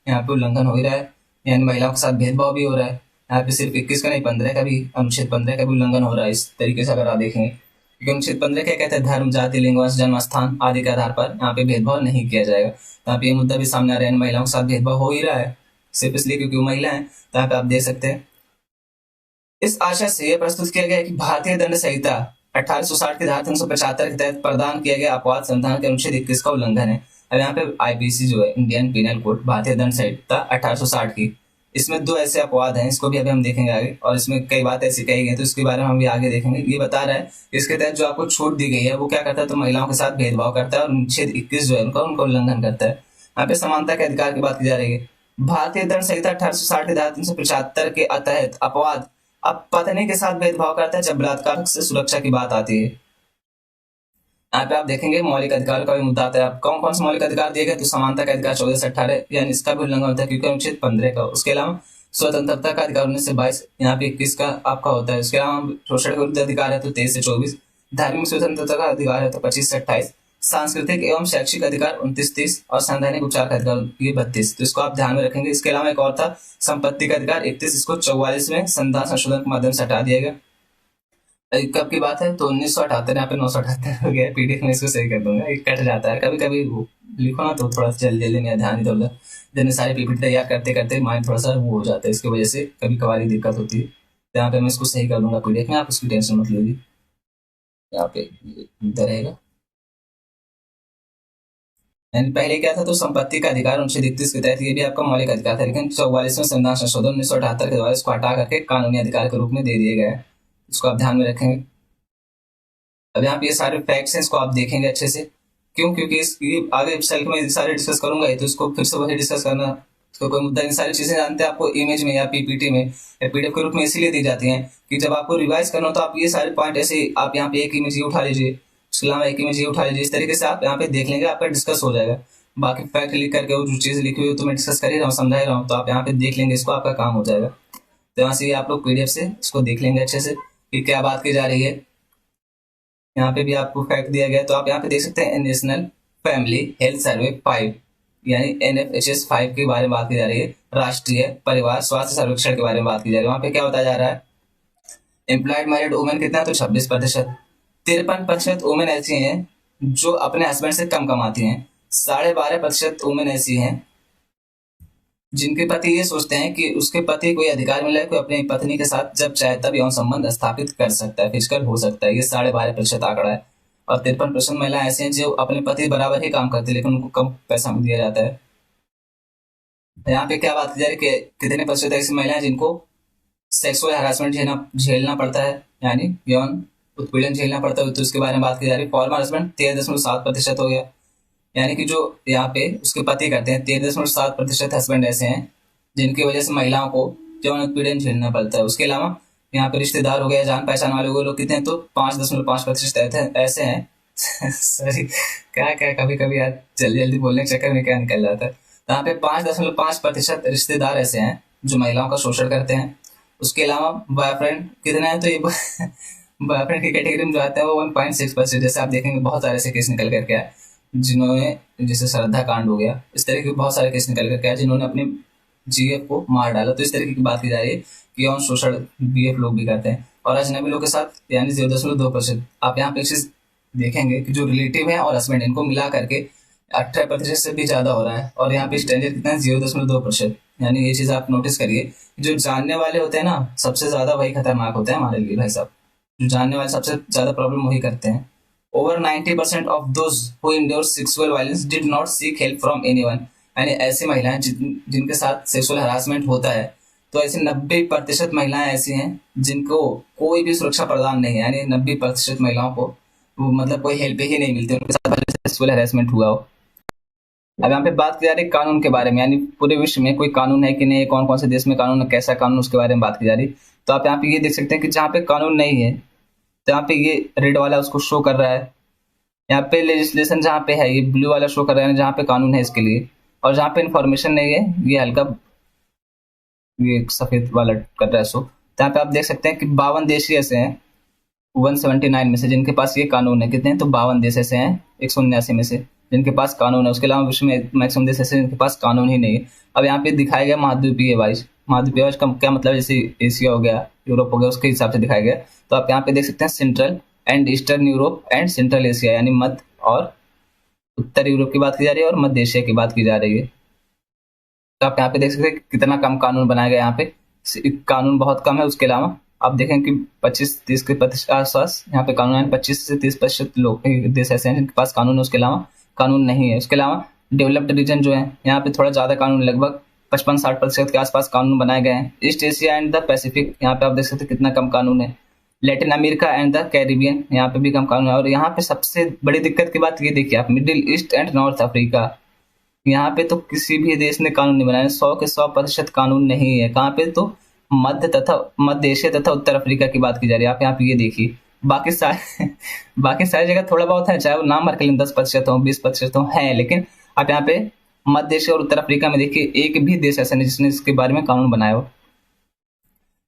यहाँ पे उल्लंघन हो ही रहा है, यानी महिलाओं के साथ भेदभाव भी हो रहा है। यहाँ पे सिर्फ 21 का नहीं, 15 का भी, अनुच्छेद 15 का भी उल्लंघन हो रहा है इस तरीके से अगर आप देखेंगे। क्योंकि अनुच्छेद 15 क्या कहते हैं, धर्म, जाति, लिंग, वंश, जन्म स्थान आदि के आधार पर यहाँ पे भेदभाव नहीं किया जाएगा। तो यहाँ पे ये मुद्दा भी सामने आ रहा है, महिलाओं के साथ भेदभाव हो ही रहा है सिर्फ इसलिए क्योंकि वो महिला है। तो यहाँ पे आप देख सकते हैं इस आशय से यह प्रस्तुत किया गया कि भारतीय दंड संहिता 1860 की धारा 375 के तहत प्रदान किया गया अपवाद संविधान के अनुच्छेद 21 का उल्लंघन है। अब यहाँ पे आईपीसी जो है, इंडियन पिनल कोड, भारतीय दंड संहिता 1860 की, इसमें 2 ऐसे अपवाद हैं, इसको भी अभी हम देखेंगे आगे। और इसमें कई बात ऐसी कही गई तो इसके बारे में हम भी आगे देखेंगे। ये बता रहा है इसके तहत जो आपको छूट दी गई है वो क्या करता है, तो महिलाओं के साथ भेदभाव करता है और अनुच्छेद 21 जो है उनका उल्लंघन करता है। यहाँ पे समानता के अधिकार की बात की जा रही है। भारतीय दंड संहिता 1860 की धारा 375 के तहत अपवाद अब पत्नी के साथ भेदभाव करता है जब बलात्कार से सुरक्षा की बात आती है। यहाँ पे आप देखेंगे मौलिक अधिकार का भी मुद्दा आता है। आप कौन कौन से मौलिक अधिकार दिए गए, तो समानता का अधिकार 14 से 18, यानी इसका भी उल्लंघन होता है क्योंकि अनुच्छेद 15 का। उसके अलावा स्वतंत्रता का अधिकार 19 से 22, यहाँ पे 21 का आपका होता है। उसके अलावा शोषण के विरुद्ध अधिकार है तो 23 से 24, धार्मिक स्वतंत्रता का अधिकार है तो 25 से 28, सांस्कृतिक एवं शैक्षिक अधिकार 29-30 और संवैधानिक उपचार का अधिकार ये 32। तो इसको आप ध्यान में रखेंगे। इसके अलावा एक और था संपत्ति का अधिकार 31, इसको 44 में संविधान संशोधन के माध्यम से हटा दिया गया। कब की बात है तो 1978, यहाँ पे 978 हो गया। पीडीएफ में इसको सही कर दूंगा, एक कट जाता है कभी कभी लिखो ना तो थोड़ा सा जल्दी जल्दी मेरा ध्यान इधर उधर, जब सारे पीपीटी तैयार करते करते माइंड थोड़ा सा वो हो जाता है, इसकी वजह से कभी कभार दिक्कत होती है। तो यहाँ पे मैं इसको सही कर दूंगा पीडीएफ में, आप उसकी टेंशन मत लीजिए। यहाँ पे इधर रहेगा। पहले क्या था तो संपत्ति का अधिकार 1931 के तहत ये भी आपका मौलिक अधिकार था, लेकिन 44वें संविधान संशोधन 1978 के द्वारा इसको हटा करके कानूनी अधिकार के रूप में दे दिया गया है। इसको आप ध्यान में रखेंगे। अब यहाँ पे ये सारे फैक्ट्स हैं, इसको आप देखेंगे अच्छे से। क्यों? क्योंकि इसकी आगे सेल में सारे डिस्कस करूंगा तो इसको फिर से वही डिस्कस करना तो कोई मुद्दा। इन सारी चीजें जानते हैं आपको इमेज में या पीपीटी में या पीडीएफ के रूप में इसीलिए दी जाती हैं कि जब आपको रिवाइज करना हो तो आप ये सारे पॉइंट ऐसे आप यहाँ पे एक इमेज ये उठा लीजिए, उसके अलावा एक इमेज ये उठा लीजिए, इस तरीके से आप यहाँ पे देख लेंगे, आपका डिस्कस हो जाएगा। बाकी फैक्ट लिख करके वो जो चीज लिखी हुई तो मैं डिस्कस कर ही रहा हूँ, समझा ही रहा हूँ, तो आप यहाँ पे देख लेंगे, इसको आपका काम हो जाएगा। तो यहाँ से आप लोग पीडीएफ से इसको देख लेंगे अच्छे से कि क्या बात की जा रही है। यहाँ पे भी आपको फैक्ट दिया गया, तो आप यहाँ पे देख सकते हैं नेशनल फैमिली हेल्थ सर्वे 5 यानी NFHS 5 के बारे में बात की जा रही है। राष्ट्रीय परिवार स्वास्थ्य सर्वेक्षण के बारे में बात की जा रही है। वहाँ पे क्या बताया जा रहा है, एम्प्लॉयड मैरिड वुमेन कितना तो 26%, 53% वुमेन ऐसी हैं जो अपने हस्बैंड से कम कमाती हैं, 12.5% वुमेन ऐसी हैं जिनके पति ये सोचते हैं कि उसके पति कोई अधिकार मिला है, कोई अपनी पत्नी के साथ जब चाहे तब यौन संबंध स्थापित कर सकता है, फिजिकल हो सकता है। ये 12.5% आंकड़ा है। और 53% महिलाएं ऐसे हैं जो अपने पति बराबर ही काम करती है लेकिन उनको कम पैसा दिया जाता है। यहाँ पे क्या बात की जा रही है कि कितने प्रतिशत ऐसी महिलाएं जिनको सेक्सुअल हरासमेंट झेलना पड़ता है, यानी यौन उत्पीड़न झेलना पड़ता है, तो उसके बारे में बात की जा रही है। फॉर्मर हस्बैंड 13.7% हो गया, यानी कि जो यहाँ पे उसके पति करते हैं। 13.7% हस्बैंड ऐसे हैं जिनकी वजह से महिलाओं को यौन उत्पीड़न झेलना पड़ता है। उसके अलावा यहाँ पे रिश्तेदार हो गया, जान पहचान वाले लोग कितने हैं तो 5.5% ऐसे हैं सॉरी क्या क्या कभी कभी यार जल्दी जल्दी बोलने के चक्कर में क्या निकल जाता है। तो यहाँ पे 5.5% रिश्तेदार ऐसे हैं जो महिलाओं का शोषण करते हैं। उसके अलावा बॉयफ्रेंड कितने हैं तो ये बॉयफ्रेंड की कैटेगरी में जो आते हैं वो 1.6%। जैसे आप देखेंगे बहुत सारे ऐसे केस निकल करके आए जिन्होंने, जैसे श्रद्धा कांड हो गया, इस तरह के बहुत सारे केस निकल करके आए जिन्होंने अपने जीएफ को मार डाला। तो इस तरीके की बात की जा रही है कि यौन शोषण बीएफ लोग भी करते हैं। और अजनबी लोग के साथ यानी 0.2%। आप यहाँ पे एक चीज देखेंगे कि जो रिलेटिव है और हस्बैंड इनको मिला करके 18% से भी ज्यादा हो रहा है। और यहाँ पे स्ट्रेंजर कितना है 0.2%। यानी ये चीज आप नोटिस करिए, जो जानने वाले होते हैं ना सबसे ज्यादा वही खतरनाक होते हैं हमारे लिए भाई साहब। जो जानने वाले सबसे ज्यादा प्रॉब्लम वही करते हैं। Over 90% of those who endure sexual violence did not seek help from anyone। यानी ऐसी महिलाएं जिनके साथ सेक्सुअल हरासमेंट होता है तो ऐसी 90% महिलाएं ऐसी हैं जिनको कोई भी सुरक्षा प्रदान नहीं है। यानी 90% महिलाओं को मतलब कोई हेल्प ही नहीं मिलती उनके साथ सेक्सुअल हरासमेंट हुआ हो। अब यहाँ पे बात की जा रही है कानून के बारे में, यानी पूरे विश्व में कोई कानून है कि नहीं, कौन कौन से देश में कानून है, कैसा कानून, उसके बारे में बात की जा रही। तो आप यहाँ पे ये देख सकते हैं कि जहाँ पे कानून नहीं है तो यहाँ पे ये रेड वाला उसको शो कर रहा है। यहाँ पे लेजिस्लेशन जहाँ पे है ये ब्लू वाला शो कर रहा है जहाँ पे कानून है इसके लिए, और जहाँ पे इन्फॉर्मेशन नहीं है ये हल्का ये सफेद वाला कर रहा है शो। तो यहाँ पे आप देख सकते हैं कि 52 देश ऐसे हैं 179 में से जिनके पास ये कानून है। कितने हैं तो 52 देश ऐसे हैं 179 में से जिनके पास कानून है। उसके अलावा विश्व में मैक्सिमम देश ऐसे जिनके पास कानून ही नहीं है। अब यहाँ पे दिखाया गया महाद्वीपीय वाइज का क्या मतलब, जैसे एशिया हो गया, यूरोप हो गया, उसके हिसाब से दिखाया गया। तो आप यहाँ पे देख सकते हैं central and eastern Europe and central Asia, यानी मध्य और उत्तर यूरोप की बात की जा रही है और मध्य एशिया की बात की जा रही है। तो आप यहाँ पे देख सकते हैं कितना कम कानून बनाया गया। यहाँ पे कानून बहुत कम है। उसके अलावा आप देखें कि 25-30 के आसपास यहाँ पे कानून है। 25 से 30% लोग देश ऐसे हैं जिनके पास कानून है, उसके अलावा कानून नहीं है। उसके अलावा डेवलप्ड रीजन जो है यहाँ पे थोड़ा ज्यादा कानून, लगभग 55-60% के आसपास कानून बनाए गए हैं। East Asia and the Pacific यहाँ पे आप देख सकते हैं कितना कम कानून है। Latin America and the Caribbean यहाँ पे भी कम कानून है। और यहाँ पे सबसे बड़ी दिक्कत की बात ये देखिए आप, middle east and north Africa, यहाँ पे तो किसी भी देश ने कानून नहीं बनाया। 100 के 100% कानून नहीं है। कहाँ पे तो मध्य एशिया तथा उत्तर अफ्रीका की बात की जा रही है। आप यहाँ पे ये देखिए, बाकी सारी जगह थोड़ा बहुत है, चाहे वो नाम रख लें 10% हो 20% हो है, लेकिन आप यहाँ पे मध्य एशिया और उत्तर अफ्रीका में देखिए एक भी देश ऐसा नहीं जिसने इसके बारे में कानून बनाया हो।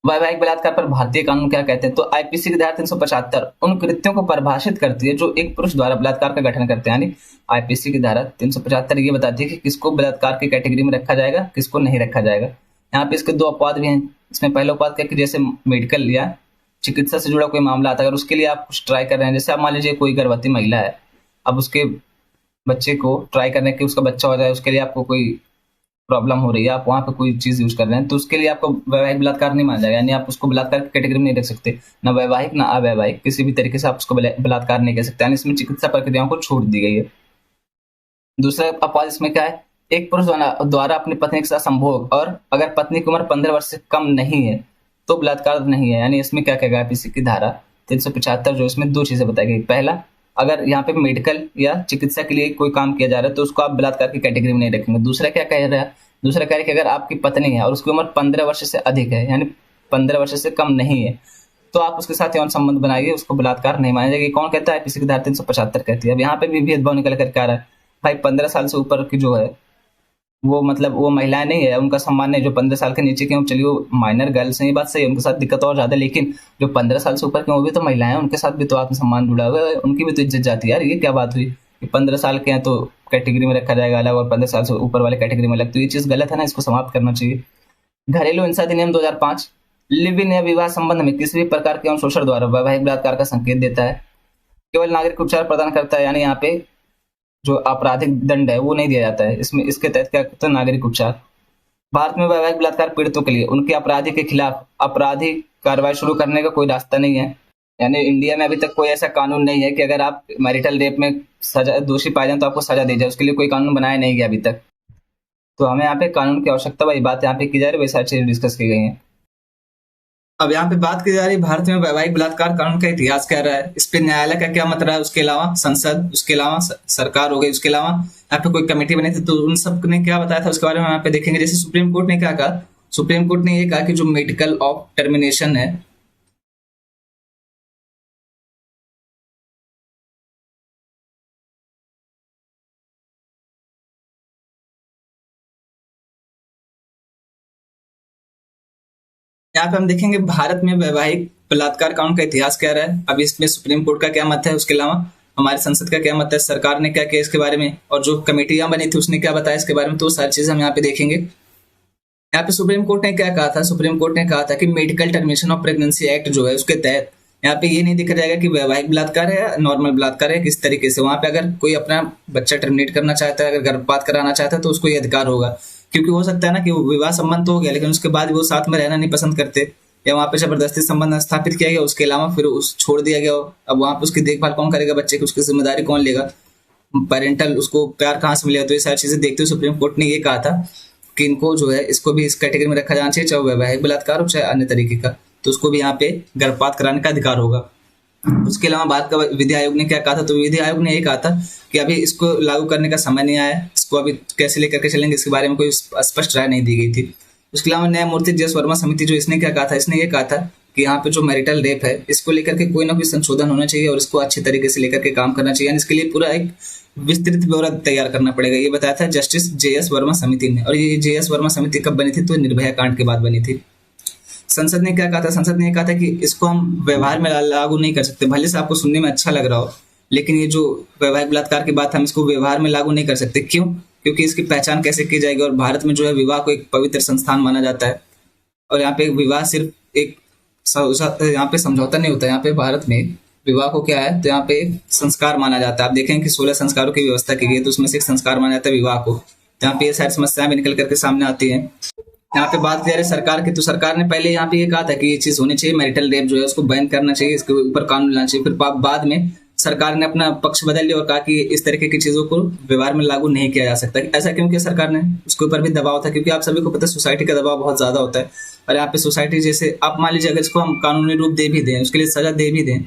वैवाहिक बलात्कार पर भारतीय कानून क्या कहते हैं? तो आईपीसी की धारा 375 उन कृत्यों को परिभाषित करती है जो एक पुरुष द्वारा बलात्कार का गठन करते हैं। यानी आईपीसी की धारा 375 ये बताती है कि किसको बलात्कार की कैटेगरी में रखा जाएगा, किसको नहीं रखा जाएगा। यहाँ पे इसके 2 अपवाद भी हैं। इसमें पहला अपवाद क्या कि जैसे मेडिकल या चिकित्सा से जुड़ा कोई मामला आता है, अगर उसके लिए आप कुछ ट्राई कर रहे हैं, जैसे आप मान लीजिए कोई गर्भवती महिला है, अब उसके बच्चे को ट्राई करने के उसका बच्चा हो जाए, उसके लिए आपको कोई प्रॉब्लम हो रही है, आप वहाँ पे कोई चीज यूज कर रहे हैं, तो उसके लिए आपको वैवाहिक बलात्कार नहीं माना जाएगा। यानी आप उसको बलात्कार की कैटेगरी में नहीं रख सकते, ना वैवाहिक ना अवैवाहिक, किसी भी तरीके से आप उसको बलात्कार नहीं कह सकते। यानी इसमें चिकित्सा प्रक्रियाओं को छूट दी गई है। दूसरा अपवाद इसमें क्या है? एक पुरुष द्वारा अपनी पत्नी के साथ संभोग, और अगर पत्नी की उम्र 15 वर्ष से कम नहीं है तो बलात्कार नहीं है। यानी इसमें क्या कहेगा आईपीसी की धारा 375, जो इसमें 2 चीजें बताई गई। पहला, अगर यहाँ पे मेडिकल या चिकित्सा के लिए कोई काम किया जा रहा है तो उसको आप बलात्कार की कैटेगरी में नहीं रखेंगे। दूसरा क्या कह रहा है? दूसरा कह रहा है कि अगर आपकी पत्नी है और उसकी उम्र 15 वर्ष से अधिक है, यानी 15 वर्ष से कम नहीं है, तो आप उसके साथ यौन संबंध बनाइए, उसको बलात्कार नहीं माना जाएगा। कौन कहता है? आईपीसी की धारा 375 कहती है। अब यहाँ पे भी भेदभाव निकल करके आ रहा है। भाई 15 साल से ऊपर की जो है वो मतलब वो महिलाएं नहीं है, उनका सम्मान नहीं। जो 15 साल के नीचे के चलिए वो माइनर गर्ल्स हैं, ये बात सही है, उनके साथ दिक्कत और ज्यादा, लेकिन जो 15 साल से ऊपर के वो भी तो महिलाएं हैं, उनके साथ भी तो आत्मसम्मान जुड़ा हुआ है, उनकी भी तो इज्जत जाती है। यार ये क्या बात हुई कि 15 साल के हैं तो कैटेगरी में रखा जाएगा अलग, और 15 साल से ऊपर वाले कैटेगरी में अलग? तो ये चीज गलत है ना, इसको समाप्त करना चाहिए। घरेलू हिंसा अधिनियम 2005 लिव इन या विवाह संबंध में किसी भी प्रकार के यौन शोषण द्वारा वैवाहिक बलात्कार का संकेत देता है, केवल नागरिक उपचार प्रदान करता है। यानी यहाँ पे जो आपराधिक दंड है वो नहीं दिया जाता है। इसमें इसके तहत क्या करते हैं? नागरिक उपचार। भारत में वैवाहिक बलात्कार पीड़ितों के लिए उनके अपराधी के खिलाफ आपराधिक कार्रवाई शुरू करने का कोई रास्ता नहीं है। यानी इंडिया में अभी तक कोई ऐसा कानून नहीं है कि अगर आप मैरिटल रेप में सजा दोषी पाए जाए तो आपको सजा दी जाए, उसके लिए कोई कानून बनाया नहीं गया अभी तक। तो हमें यहाँ पे कानून की आवश्यकता, वही बात यहाँ पे की जा रही है, वही सारी चीजें डिस्कस की गई हैं। अब यहाँ पे बात की जा रही है भारत में वैवाहिक बलात्कार कानून का इतिहास क्या रहा है, इस पे न्यायालय का क्या मत रहा है, उसके अलावा संसद, उसके अलावा सरकार हो गई, उसके अलावा यहाँ पे कोई कमेटी बनी थी तो उन सब ने क्या बताया था उसके बारे में यहाँ पे देखेंगे। जैसे सुप्रीम कोर्ट ने क्या कहा? सुप्रीम कोर्ट ने ये कहा कि जो मेडिकल ऑफ टर्मिनेशन है, यहाँ पे हम देखेंगे भारत में वैवाहिक बलात्कार कानून का इतिहास क्या रहा है, अभी इसमें सुप्रीम कोर्ट का क्या मत है, उसके अलावा हमारे संसद का क्या मत है, सरकार ने क्या किया इसके बारे में, और जो कमेटियां बनी थी उसने क्या बताया इसके बारे में। तो सारी चीजें हम यहाँ पे देखेंगे। यहाँ पे सुप्रीम कोर्ट ने क्या कहा था? सुप्रीम कोर्ट ने कहा था कि medical termination of pregnancy act जो है उसके तहत यहाँ पे ये नहीं दिखा जाएगा कि वैवाहिक बलात्कार है या नॉर्मल बलात्कार है, किस तरीके से। वहां पे अगर कोई अपना बच्चा टर्मिनेट करना चाहता है, अगर गर्भपात कराना चाहता है तो उसको ये अधिकार होगा। क्योंकि हो सकता है ना कि वो विवाह संबंध तो हो गया लेकिन उसके बाद वो साथ में रहना नहीं पसंद करते, या वहां पे जबरदस्ती संबंध स्थापित किया गया, उसके अलावा फिर उस छोड़ दिया गया हो। अब वहां पे उसकी देखभाल कौन करेगा बच्चे की, उसकी जिम्मेदारी कौन लेगा, पेरेंटल उसको प्यार कहाँ से मिलेगा। तो ये सारी चीजें देखते हुए सुप्रीम कोर्ट ने ये कहा था कि इनको जो है इसको भी इस कैटेगरी में रखा जाना चाहिए, चाहे वैवाहिक बलात्कार हो चाहे अन्य तरीके का, तो उसको भी यहाँ पे गर्भपात कराने का अधिकार होगा। उसके अलावा भारत का विधि आयोग ने क्या कहा था? तो विधि आयोग ने ये कहा था कि अभी इसको लागू करने का समय नहीं आया, इसको अभी कैसे लेकर के चलेंगे इसके बारे में कोई स्पष्ट राय नहीं दी गई थी। उसके अलावा न्यायमूर्ति जस वर्मा समिति जो इसने क्या कहा था? इसने ये कहा था कि यहाँ पे जो मैरिटल रेप है इसको लेकर के कोई ना कोई संशोधन होना चाहिए और इसको अच्छे तरीके से लेकर के काम करना चाहिए। इसके लिए पूरा एक विस्तृत ब्यौरा तैयार करना पड़ेगा, ये बताया था जस्टिस JS वर्मा समिति ने। और ये JS वर्मा समिति कब बनी थी? तो निर्भया कांड के बाद बनी थी। संसद ने क्या कहा था? संसद ने ये कहा था कि इसको हम व्यवहार में लागू नहीं कर सकते, भले से आपको सुनने में अच्छा लग रहा हो, लेकिन ये जो वैवाहिक बलात्कार की बात हम इसको व्यवहार में लागू नहीं कर सकते। क्यों? क्योंकि इसकी पहचान कैसे की जाएगी, और भारत में जो है विवाह को एक पवित्र संस्थान माना जाता है, और यहाँ पे विवाह सिर्फ एक यहाँ पे समझौता नहीं होता, यहाँ पे भारत में विवाह को क्या है तो यहाँ पे एक संस्कार माना जाता है। आप देखें कि 16 संस्कारों की व्यवस्था की गई, तो उसमें से एक संस्कार माना जाता है विवाह को। तो यहाँ पे ये सारी समस्याएं भी निकल करके सामने आती हैं। यहाँ पे बात की जा रही है सरकार की, तो सरकार ने पहले यहाँ पे ये कहा था कि ये चीज होनी चाहिए, मैरिटल रेप जो है उसको बैन करना चाहिए, इसके ऊपर कानून लाना चाहिए। फिर बाद में सरकार ने अपना पक्ष बदल लिया और कहा कि इस तरीके की चीजों को व्यवहार में लागू नहीं किया जा सकता। ऐसा क्यों किया सरकार ने? उसके ऊपर भी दबाव था, क्योंकि आप सभी को पता है सोसाइटी का दबाव बहुत ज्यादा होता है। और यहाँ पे सोसाइटी जैसे आप मान लीजिए अगर इसको हम कानूनी रूप दे भी दें, उसके लिए सजा दे भी दें,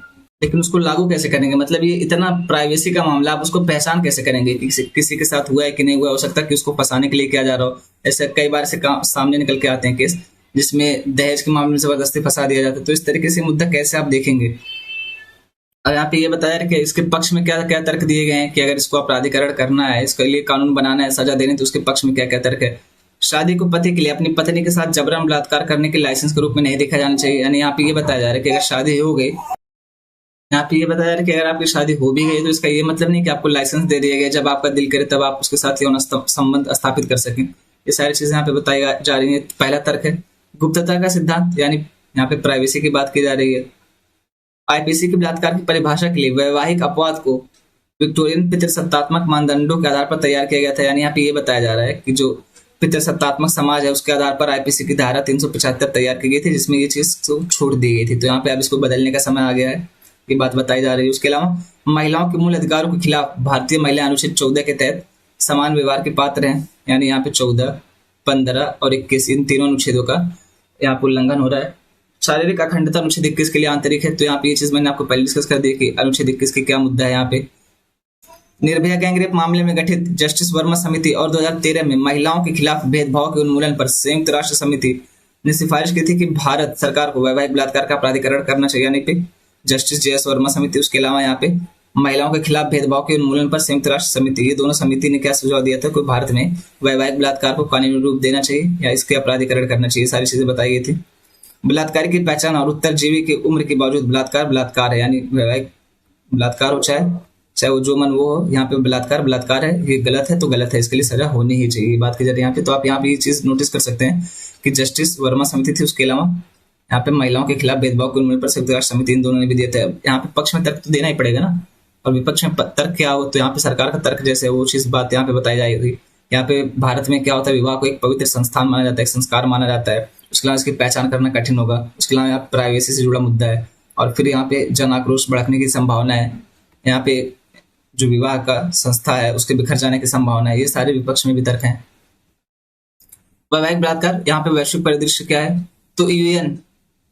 लेकिन उसको लागू कैसे करेंगे? मतलब ये इतना प्राइवेसी का मामला, आप उसको पहचान कैसे करेंगे किसी के साथ हुआ है कि नहीं हुआ? हो सकता है कि उसको फंसाने के लिए किया जा रहा हो। ऐसे कई बार से सामने निकल के आते हैं केस जिसमें दहेज के मामले में जबरदस्ती फंसा दिया जाता है। तो इस तरीके से मुद्दा कैसे आप देखेंगे? और यहाँ पे ये बताया कि इसके पक्ष में क्या क्या तर्क दिए गए हैं कि अगर इसको अपराधीकरण करना है, इसके लिए कानून बनाना है, सजा देनी, तो उसके पक्ष में क्या क्या तर्क है। शादी को पति के लिए अपनी पत्नी के साथ जबरन बलात्कार करने के लाइसेंस के रूप में नहीं देखा जाना चाहिए। यानी यहाँ पे ये बताया जा रहा है कि अगर शादी हो गई, यहाँ पे ये बताया जा रहा है कि अगर आपकी शादी हो भी गई तो इसका ये मतलब नहीं कि आपको लाइसेंस दे दिया गया, जब आपका दिल करे तब आप उसके साथ यौन संबंध स्थापित कर सकें। ये सारी चीजें यहाँ पे बताई जा रही है। पहला तर्क है गुप्तता का सिद्धांत, यानी यहाँ पे प्राइवेसी की बात की जा रही है। आईपीसी के बलात्कार की परिभाषा के लिए वैवाहिक अपवाद को विक्टोरियन पितृसत्तात्मक मानदंडों के आधार पर तैयार किया गया था। यानी यहाँ पे ये बताया जा रहा है कि जो पितृसत्तात्मक समाज है उसके आधार पर आईपीसी की धारा 375 तैयार की गई थी, जिसमें ये चीज छोड़ दी गई थी। तो यहाँ पे अब इसको बदलने का समय आ गया है, ये बात बताई जा रही है। उसके अलावा महिलाओं के मूल अधिकारों के खिलाफ भारतीय महिला अनुच्छेद 14 के तहत समान व्यवहार के पात्र हैं। यानी यहाँ पे 14, 15 और 21 इन तीनों अनुच्छेदों का यहाँ पे उल्लंघन हो रहा है। शारीरिक अखंडता अनुच्छेद 21 के लिए आंतरिक है। तो यहाँ पे ये चीज मैंने आपको पहले डिस्कस कर दी कि अनुच्छेद 21 के क्या मुद्दा है। यहाँ पे निर्भया गैंगरेप मामले में गठित जस्टिस वर्मा समिति और 2013 में महिलाओं के खिलाफ भेदभाव के उन्मूलन पर संयुक्त राष्ट्र समिति ने सिफारिश की थी कि भारत सरकार को वैवाहिक बलात्कार का प्राधिकरण करना चाहिए। यानी पे जस्टिस JS वर्मा समिति, उसके अलावा यहाँ पे महिलाओं के खिलाफ भेदभाव के उन्मूलन पर संयुक्त राष्ट्र समिति, ये दोनों समिति ने क्या सुझाव दिया था कि भारत में वैवाहिक बलात्कार को कानूनी रूप देना चाहिए या इसके अपराधीकरण करना चाहिए। सारी चीजें बताई गई थी। बलात्कारी की पहचान और उत्तरजीवी की उम्र के बावजूद बलात्कार है। यानी वैवाहिक बलात्कार हो चाहे वो जो मन वो हो, यहाँ पे बलात्कार है, ये गलत है तो गलत है, इसके लिए सजा होनी ही चाहिए। बात की जा रही है यहाँ पे। तो आप यहाँ पे ये चीज नोटिस कर सकते हैं कि जस्टिस वर्मा समिति थी, उसके अलावा यहाँ पे महिलाओं के खिलाफ भेदभाव के उन्मूलन पर संयुक्त राष्ट्र समिति, इन दोनों ने भी दिया था। यहाँ पे पक्ष में तर्क तो देना ही पड़ेगा ना, और विपक्ष में तर्क क्या हो, तो यहाँ पे सरकार का तर्क जैसे वो चीज बात यहाँ पे बताई जाएगी। यहाँ पे भारत में क्या होता है, विवाह को एक पवित्र संस्थान माना जाता है, एक संस्कार माना जाता है। उसके अलावा इसकी पहचान करना कठिन होगा। उसके अलावा यहाँ प्राइवेसी से जुड़ा मुद्दा है, और फिर यहाँ पे जन आक्रोश भड़कने की संभावना है। यहाँ पे जो विवाह का संस्था है उसके बिखर जाने की संभावना है। ये सारे विपक्ष में भी तर्क हैं। वैवाहिक बलात्कार, यहाँ पे वैश्विक परिदृश्य क्या है, तो यूएन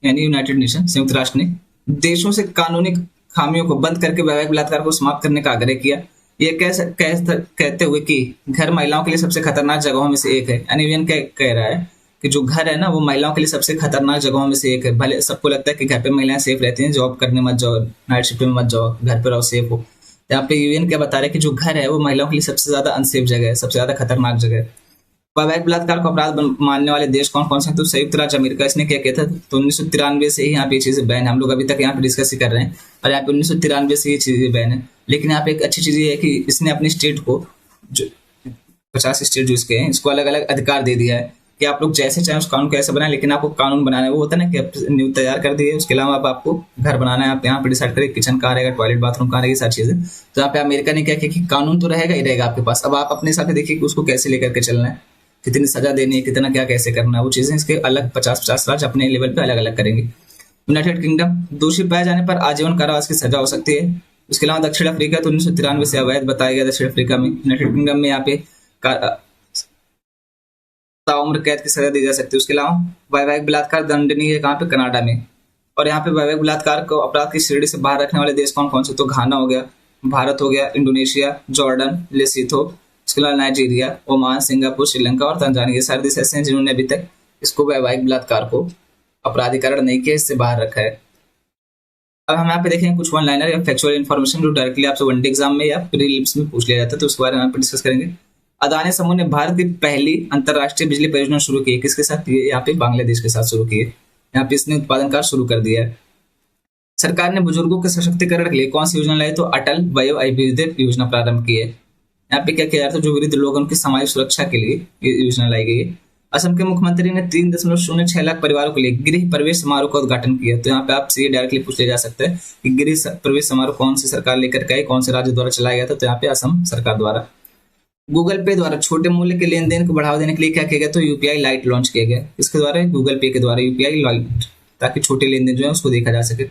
यानी यूनाइटेड नेशन, संयुक्त राष्ट्र ने देशों से कानूनी खामियों को बंद करके वैवाहिक बलात्कार को समाप्त करने का आग्रह किया। ये कहते हुए कि घर महिलाओं के लिए सबसे खतरनाक जगहों में से एक है। यानी यूएन कह रहा है कि जो घर है ना वो महिलाओं के लिए सबसे खतरनाक जगहों में से एक है। भले सबको लगता है कि घर पे महिलाएं सेफ रहती हैं, जॉब करने मत जाओ, नाइट शिफ्ट में मत जाओ, घर पे रहो, सेफ हो। यहाँ पे यूएन क्या बता रहा है कि जो घर है वो महिलाओं के लिए सबसे ज्यादा अनसेफ जगह है, सबसे ज्यादा खतरनाक जगह है। वैवाहिक बलात्कार को अपराध मानने वाले देश कौन कौन से हैं, तो संयुक्त राज्य अमेरिका, इसने क्या किया था, तो 1993 से ही यहाँ पे ये चीजें बैन है। हम लोग अभी तक यहाँ पे डिस्कस ही कर रहे हैं, और यहाँ पे 1993 से ये चीजें बैन है। लेकिन यहाँ पे एक अच्छी चीज ये है कि इसने अपनी स्टेट को, जो 50 स्टेट जो इसके हैं, इसको अलग अलग अधिकार दे दिया है कि आप लोग जैसे चाहें उस कानून को ऐसे बनाए, लेकिन आपको कानून बनाना है। वो होता है ना कि आप न्यू तैयार कर दिए, उसके अलावा अब आपको घर बनाना है, आप यहाँ पे डिसाइड करें किचन कहाँ रहेगा, टॉयलेट बाथरूम कहाँ रहेगी, सारी चीजें। तो यहाँ पे अमेरिका ने क्या किया कि कानून तो रहेगा ही रहेगा आपके पास, अब आप अपने हिसाब से देखिए कि उसको कैसे लेकर के चलना है, कितनी सजा देनी है, कितना क्या कैसे करना है, वो चीजें इसके अलग 50-50 राज्य अपने लेवल पे अलग अलग करेंगे। यूनाइटेड किंगडम, दोषी पाए जाने पर आजीवन कारावास की सजा हो सकती है। उसके अलावा दक्षिण अफ्रीका, तो 1993 से अवैध बताया गया दक्षिण अफ्रीका में। यूनाइटेड किंगडम में यहाँ पे ताउम्र कैद की सजा दी जा सकती है। उसके अलावा वैवाहिक बलात्कार दंडनीय है कहाँ पे, कनाडा में। और यहाँ पे वैवाहिक बलात्कार को अपराध की श्रेणी से बाहर रखने वाले देश कौन कौन से, तो घाना हो गया, भारत हो गया, इंडोनेशिया, जॉर्डन, लेसोथो, उसके अलावा नाइजीरिया, ओमान, सिंगापुर, श्रीलंका और तंजानिया। ये सारे देश ऐसे हैं जिन्होंने अभी तक इसको वैवाहिक बलात्कार को अपराधीकरण नहीं किया, इससे बाहर रखा है। अब हम यहाँ पे देखेंगे कुछ वन लाइनर या फैक्चुअल इन्फॉर्मेशन जो डायरेक्टली आपसे वनडे एग्जाम में या प्रीलिम्स में पूछ लिया जाता है, तो उसके बारे में यहाँ पे डिस्कस करेंगे। अदानी समूह ने भारत की पहली अंतरराष्ट्रीय बिजली परियोजना शुरू की है। किसके साथ? ये यहाँ पे बांग्लादेश के साथ शुरू की है। यहाँ पे इसने उत्पादन कार्य शुरू कर दिया है। सरकार ने बुजुर्गों के सशक्तिकरण के लिए कौन सी योजना लाई, तो अटल वयोअभिवृद्धि योजना प्रारंभ की है। यहाँ पे क्या किया जाता है, जो वृद्ध लोग उनकी सामाजिक सुरक्षा के लिए ये योजना लाई गई है। असम के मुख्यमंत्री ने 3.06 लाख परिवारों के लिए गृह प्रवेश समारोह का उद्घाटन किया। तो यहाँ पे आपसे ये डायरेक्टली पूछ लिया जा सकता है कि गृह प्रवेश समारोह कौन सी सरकार लेकर के आई, कौन से राज्य द्वारा चलाया गया था, तो यहाँ पे असम सरकार द्वारा। गूगल पे द्वारा छोटे मूल्य के लेन देन को बढ़ावा देने के लिए क्या किया गया, तो यूपीआई लाइट लॉन्च किया गया। इसके द्वारा गूगल पे के द्वारा यूपीआई लाइट, ताकि छोटे लेन देन जो है उसको देखा जा सके।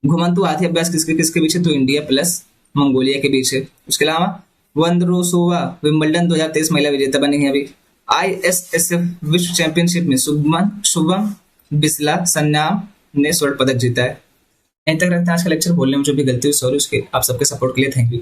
घुमंतु हाथी अभ्यास किसके किसके बीच है, तो इंडिया प्लस मंगोलिया के बीच है। उसके अलावा वंद्रोसोवा विंबलडन 2023 महिला विजेता बनी है। अभी ISSF विश्व चैंपियनशिप में शुभम बिस्ला सन्याम ने स्वर्ण पदक जीता है। यहीं तक रखते हैं आज का लेक्चर। बोलने में जो भी गलती हुई सॉरी, उसके आप सबके सपोर्ट के लिए थैंक यू।